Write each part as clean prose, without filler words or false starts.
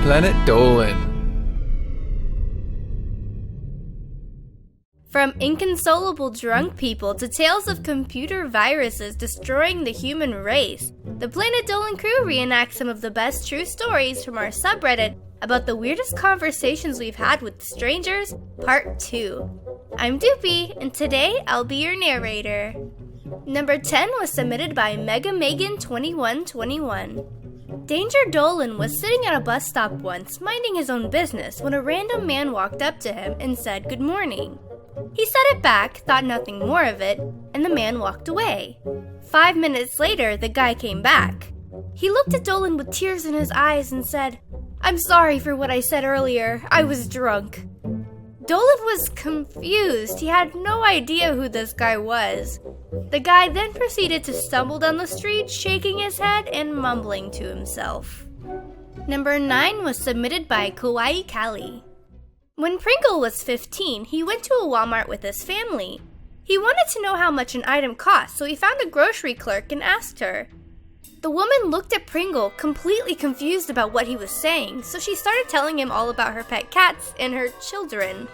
Planet Dolan. From inconsolable drunk people to tales of computer viruses destroying the human race, the Planet Dolan crew reenacts some of the best true stories from our subreddit about the weirdest conversations we've had with strangers, Part 2. I'm Doopy, and today I'll be your narrator. Number 10 was submitted by MegaMegan2121. Danger Dolan was sitting at a bus stop once, minding his own business, when a random man walked up to him and said good morning. He said it back, thought nothing more of it, and the man walked away. 5 minutes later, the guy came back. He looked at Dolan with tears in his eyes and said, "I'm sorry for what I said earlier. I was drunk." Dolan was confused. He had no idea who this guy was. The guy then proceeded to stumble down the street, shaking his head and mumbling to himself. Number 9 was submitted by KawaiiKallie. When Pringle was 15, he went to a Walmart with his family. He wanted to know how much an item cost, so he found a grocery clerk and asked her. The woman looked at Pringle, completely confused about what he was saying, so she started telling him all about her pet cats and her children.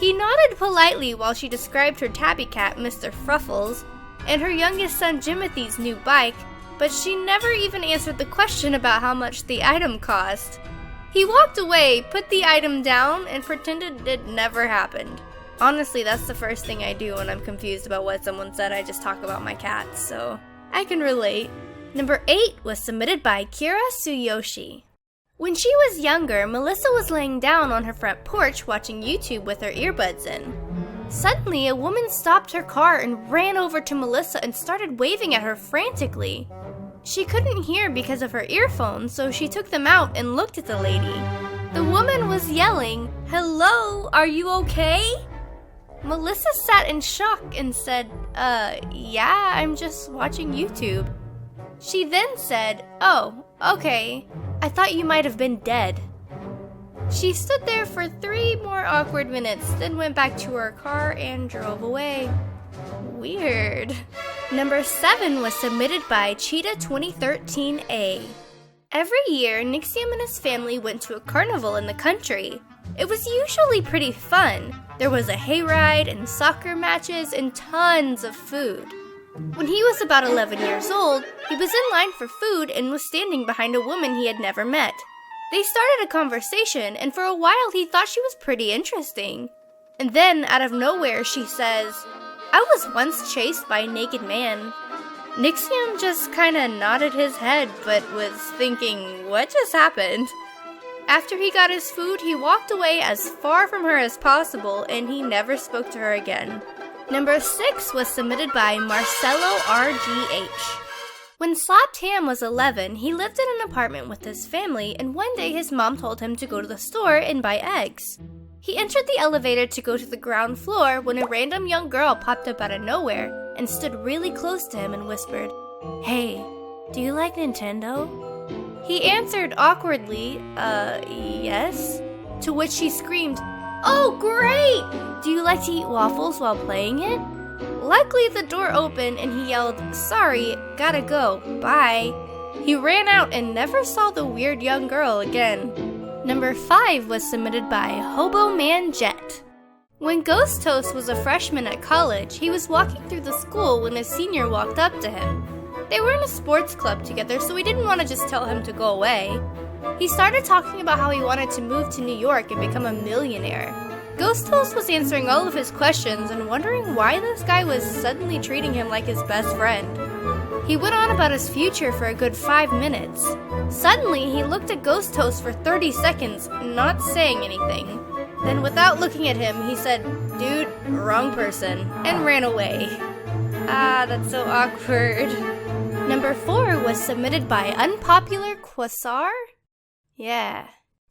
He nodded politely while she described her tabby cat, Mr. Fruffles, and her youngest son Jimothy's new bike, but she never even answered the question about how much the item cost. He walked away, put the item down, and pretended it never happened. Honestly, that's the first thing I do when I'm confused about what someone said. I just talk about my cats, so I can relate. Number 8 was submitted by Kira Tsuyoshi. When she was younger, Melissa was laying down on her front porch watching YouTube with her earbuds in. Suddenly, a woman stopped her car and ran over to Melissa and started waving at her frantically. She couldn't hear because of her earphones, so she took them out and looked at the lady. The woman was yelling, "Hello, are you okay?" Melissa sat in shock and said, yeah, I'm just watching YouTube." She then said, "Oh, okay. I thought you might have been dead." She stood there for 3 more awkward minutes, then went back to her car and drove away. Weird. Number 7 was submitted by Cheetah2013A. Every year, Nixium and his family went to a carnival in the country. It was usually pretty fun. There was a hayride and soccer matches and tons of food. When he was about 11 years old, he was in line for food and was standing behind a woman he had never met. They started a conversation, and for a while he thought she was pretty interesting. And then, out of nowhere, she says, "I was once chased by a naked man." Nixium just kinda nodded his head, but was thinking, what just happened? After he got his food, he walked away as far from her as possible, and he never spoke to her again. Number 6 was submitted by MarceloRGH. When Slapped Ham was 11, he lived in an apartment with his family, and one day his mom told him to go to the store and buy eggs. He entered the elevator to go to the ground floor when a random young girl popped up out of nowhere and stood really close to him and whispered, "Hey, do you like Nintendo?" He answered awkwardly, yes. To which she screamed, "Oh, great! Do you like to eat waffles while playing it?" Luckily, the door opened and he yelled, "Sorry, gotta go, bye." He ran out and never saw the weird young girl again. Number 5 was submitted by HoboManJett. When Ghost Toast was a freshman at college, he was walking through the school when a senior walked up to him. They were in a sports club together, so he didn't want to just tell him to go away. He started talking about how he wanted to move to New York and become a millionaire. Ghost Toast was answering all of his questions and wondering why this guy was suddenly treating him like his best friend. He went on about his future for a good 5 minutes. Suddenly, he looked at Ghost Toast for 30 seconds, not saying anything. Then, without looking at him, he said, "Dude, wrong person," and ran away. Ah, that's so awkward. Number 4 was submitted by Unpopularquasar? Yeah.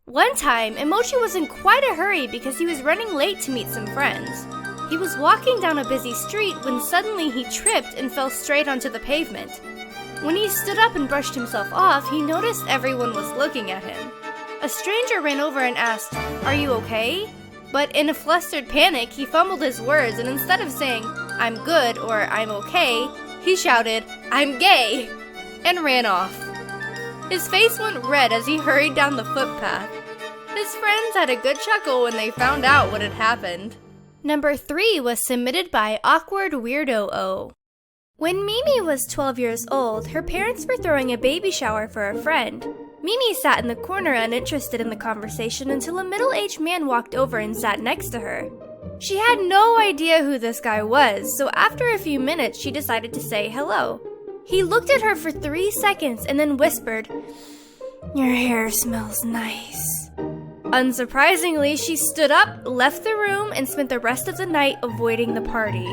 One time, Emoji was in quite a hurry because he was running late to meet some friends. He was walking down a busy street when suddenly he tripped and fell straight onto the pavement. When he stood up and brushed himself off, he noticed everyone was looking at him. A stranger ran over and asked, "Are you okay?" But in a flustered panic, he fumbled his words, and instead of saying, "I'm good" or "I'm okay," he shouted, "I'm gay!" and ran off. His face went red as he hurried down the footpath. His friends had a good chuckle when they found out what had happened. Number 3 was submitted by AwkwardWeirdo-o. When Mimi was 12 years old, her parents were throwing a baby shower for a friend. Mimi sat in the corner uninterested in the conversation until a middle-aged man walked over and sat next to her. She had no idea who this guy was, so after a few minutes she decided to say hello. He looked at her for 3 seconds and then whispered, "Your hair smells nice." Unsurprisingly, she stood up, left the room, and spent the rest of the night avoiding the party.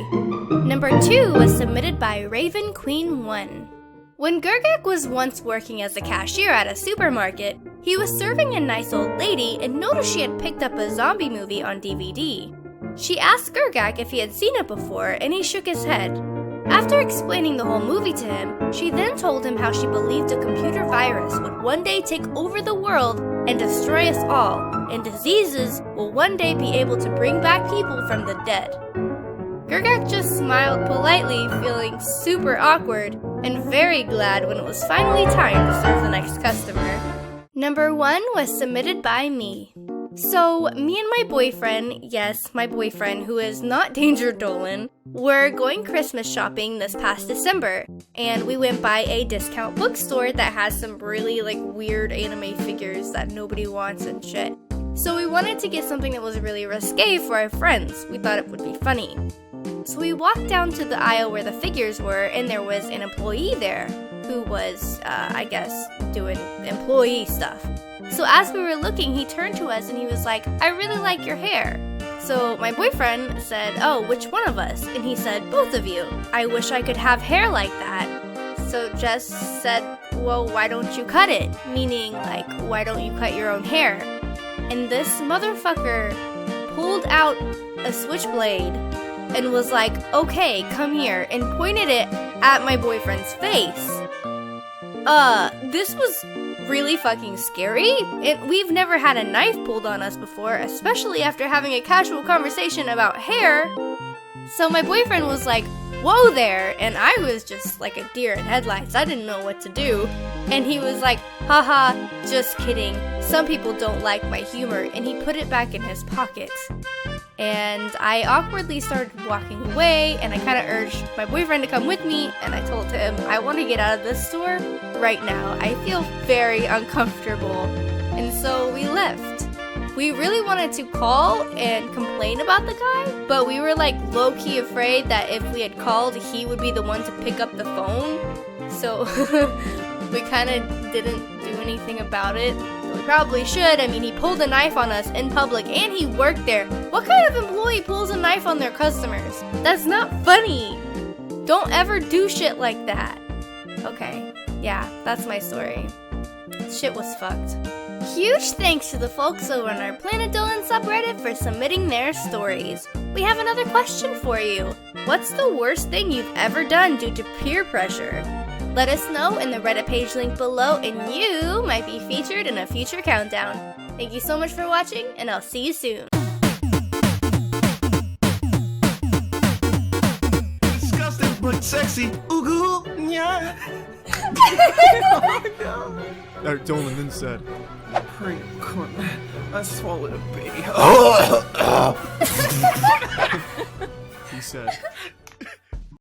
Number 2 was submitted by Raven Queen 1. When Gergak was once working as a cashier at a supermarket, he was serving a nice old lady and noticed she had picked up a zombie movie on DVD. She asked Gergak if he had seen it before, and he shook his head. After explaining the whole movie to him, she then told him how she believed a computer virus would one day take over the world and destroy us all, and diseases will one day be able to bring back people from the dead. Gergak just smiled politely, feeling super awkward, and very glad when it was finally time to serve the next customer. Number 1 was submitted by me. So, me and my boyfriend, yes, my boyfriend who is not Danger Dolan, were going Christmas shopping this past December, and we went by a discount bookstore that has some really weird anime figures that nobody wants and shit. So we wanted to get something that was really risque for our friends. We thought it would be funny. So we walked down to the aisle where the figures were, and there was an employee there who was, doing employee stuff. So as we were looking, he turned to us and he was like, "I really like your hair." So my boyfriend said, "Oh, which one of us?" And he said, "Both of you. I wish I could have hair like that." So Jess said, "Well, why don't you cut it?" Meaning, why don't you cut your own hair? And this motherfucker pulled out a switchblade and was like, "Okay, come here," and pointed it at my boyfriend's face. This was really fucking scary. We've never had a knife pulled on us before, especially after having a casual conversation about hair. So my boyfriend was like, "Whoa there," and I was just like a deer in headlights. I didn't know what to do. And he was like, "Haha, just kidding. Some people don't like my humor," and he put it back in his pocket. And I awkwardly started walking away, and I kind of urged my boyfriend to come with me, and I told him, "I want to get out of this store right now. I feel very uncomfortable." And so we left. We really wanted to call and complain about the guy, but we were low-key afraid that if we had called, he would be the one to pick up the phone. So we kind of didn't do anything about it. We probably should. I mean, he pulled a knife on us in public, and he worked there. What kind of employee pulls a knife on their customers? That's not funny. Don't ever do shit like that. Okay, yeah, that's my story. Shit was fucked. Huge thanks to the folks over on our Planet Dolan subreddit for submitting their stories. We have another question for you. What's the worst thing you've ever done due to peer pressure? Let us know in the Reddit page link below, and you might be featured in a future countdown. Thank you so much for watching, and I'll see you soon. Disgusting but sexy. Ooh, yeah. Dolan then said, I swallowed a baby. he said,